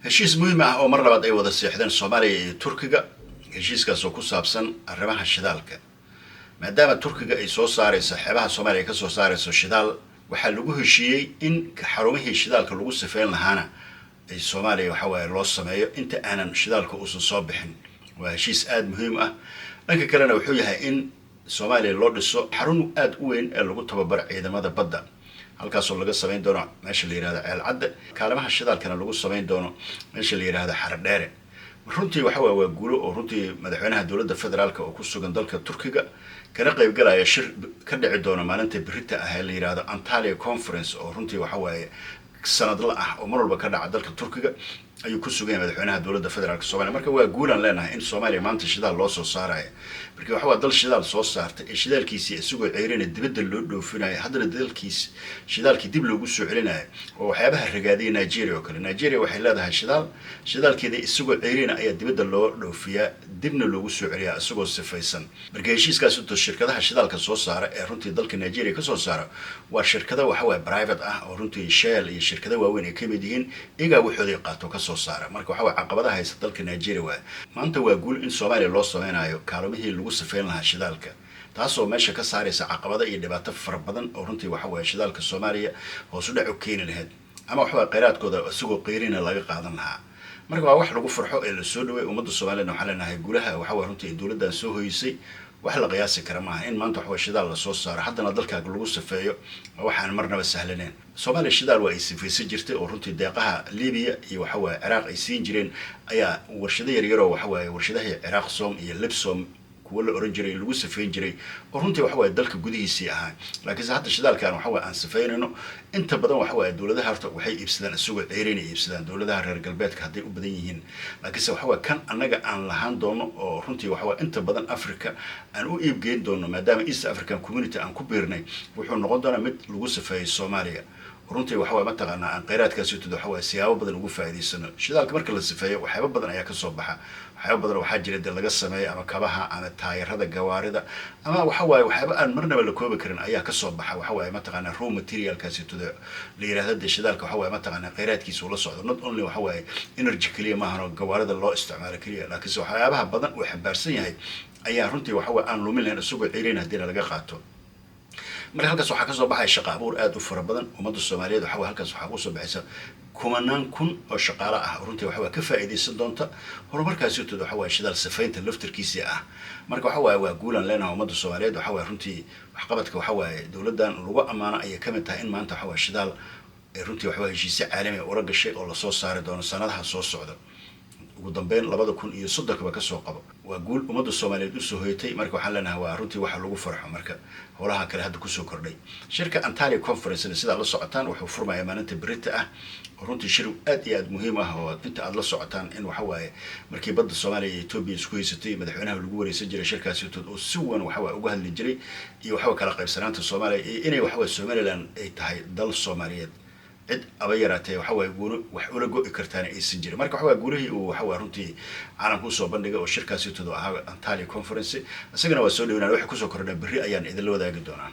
heshiis muhiim ah oo mar labaad ay wada seexdeen Soomaaliya iyo Turkiga. heshiiskaas oo ku saabsan arrimaha shidaalka, maadaama Turkiga ay soo saarayso xeebaha Soomaaliya ka soo saarayso shidaal, waxaa lagu heshiiyey in xarumihii shidaalka lagu sifeyn lahaana ay Soomaaliya loo sameeyo inta aanan shidaalka uusan soo bixin. waa heshiis aad muhiim ah. dhanka kalena wuxuu yahay in Soomaaliya loo dhiso xarun aad u weyn ee lagu tababaro ciidamada badda, halkaasoo laga samayn doono meesha la yiraahdo Ceel Cadde, kaalmaha shidaalkana lagu samayn doono meesha la yiraahdo Xaradheere. runtii waa guulo oo runtii madaxweynaha dowladda federaalka oo ku sugan dalka Turkiga kana qayb galaya shir ka dhici doona maalinta berita ah ee la yiraahdo Antalya Conference oo runtii sanadle ah oo mar walba ka dhaca dalka Turkiga ayuu ku sugan yahay madaxweynaha dowladda federaalka Soomaaliya. marka waa guulan leenahay in Soomaaliya maanta shidaal loo soo saarayo, marka dal shidaal soo saartay ee shidaalkiisa isagoo ceyrina dibadda loo dhoofinayo, haddana dalkiisa shidaalkii dib loogu soo celinayo oo waxyaabaha ragaadiyay Nigeria oo kale. Nigeria waxay leedahay shidaalkeeda isagoo ceyrina ayaa dibadda loo dhoofiyaa, dibna loogu soo celiyaa isagoo sifaysan. marka heshiiskaas inta shirkadaha shidaalka soo saara ee runtii dalka Nigeria ka soo saara waa shirkado private ah oo runtii Shell iyo shirkado waaweyn ay kamid yihiin, iyagaa waxooday qaato ka soo saara. marka caqabadaha haysta dalka Nigeria maanta waa guul in Soomaaliya loo sameynayo kaalmihii lagu sifeyn lahaa shidaalka, taasoo meesha ka saaraysa caqabado iyo dhibaato fara badan oo runtii shidaalka Soomaaliya hoos u dhac u keeni lahayd ama kheyraadkooda isagoo qeyrina laga qaadan lahaa. marka waa wax lagu farxo ee la soo dhaweey ummadda Soomaaliyeed. waxaan leenahay guulaha runtii dowladdan soo hoysay wax la qiyaasi kara maaha in maanta shidaal la soo saaro haddana dalkaaga lagu safeeyo, waxaan marnaba sahlaneen. Soomaaliya shidaal waa ay sifaysan jirtay oo runtii deeqaha Liibiya iyo Ciraaq ay siin jireen ayaa warshado yar yar oo warshadaha Ciraaq Soom iyo Libsom kuwa la oran jiray lagu safeyn jiray oo runtii dalka gudihiisii ahaa. laakiin hadda shidaalkan aan safeynayno inta badan dowladaha horta waxay iibsadaan isagoo ceyrina iibsadaan, dowladaha reer galbeedka hadday u badan yihiin. laakiin kan annaga aan lahaan doono oo runtii inta badan Africa aan u iibgeyn doono maadaama East African Community aan ku biirnay, wuxuu noqon doonaa mid lagu safeeyo Soomaaliya. runtii mataqaanaa aan kheyraadkaasi siyaabo badan ugu faa'iidaysano. shidaalka marka la sifeeyo waxyaabo badan ayaa ka soo baxa, waxyaabo badan waxaa jira laga sameeyo ama kabaha ama taayirada gawaarida ama waxyaabo aan marnaba la koobi karin ayaa ka soo baxa. mataqaanaa raw materialkaasi la yiraahdo shidaalka mataqaanaa kheyraadkiisa ula socdo, not only energy kaliya maahan oo gawaarida loo isticmaalo kaliya, laakiin waxyaabaha badan uu xambaarsan yahay ayaa runtii aan lumin lahayn isagoo ceyrina haddii laga qaato. marka halkaas waxaa ka soo baxay shaqo abuur aad u fara badan. ummadda Soomaaliyeed halkaas waxaa ku soo baxaysa kumanaan kun oo shaqaale ah runtii ka faa'iideysan doonta horumarkaasi shidaal safeynta laftarkiisa ah. marka waa guulan leenahay ummadda Soomaaliyeed. runtii waxqabadka dowladdan lagu amaano ayay kamid tahay in maanta shidaal runtii heshiisyo caalami ah ula gashay oo la soo saari doono sanadaha soo socda, ugu dambeyn 2030 ka soo qabo. waa guul ummadda Soomaaliyeed u soo hoytay. marka waxaan leenahay waa runtii waxa lagu farxo. marka howlaha kale hadda ku soo kordhay shirka Antalya Conference sida la socotaan wuxuu furmayaa maalinta berita ah, runtii shir aad iyo aad muhiim ah oo inta aad la socotaan in markii badda Soomaaliya iyo Ethiopia isku haysatay madaxweynaha lagu wareysan jiray shirkaasi oo si weyn uga hadli jiray iyo kala qaybsanaanta Soomaaliya iyo inay Somaliland ay tahay dal Soomaaliyeed cid aba yaraatay guulo wax ula go'i kartaan aysan jirin. marka guulihii uu runtii caalamku soo bandhigay oo shirkaasi ahaa Antalya Conference isagana waa soo dhaweynaa. waxa ku soo kordhay berri ayaan idin la wadaagi doonaa.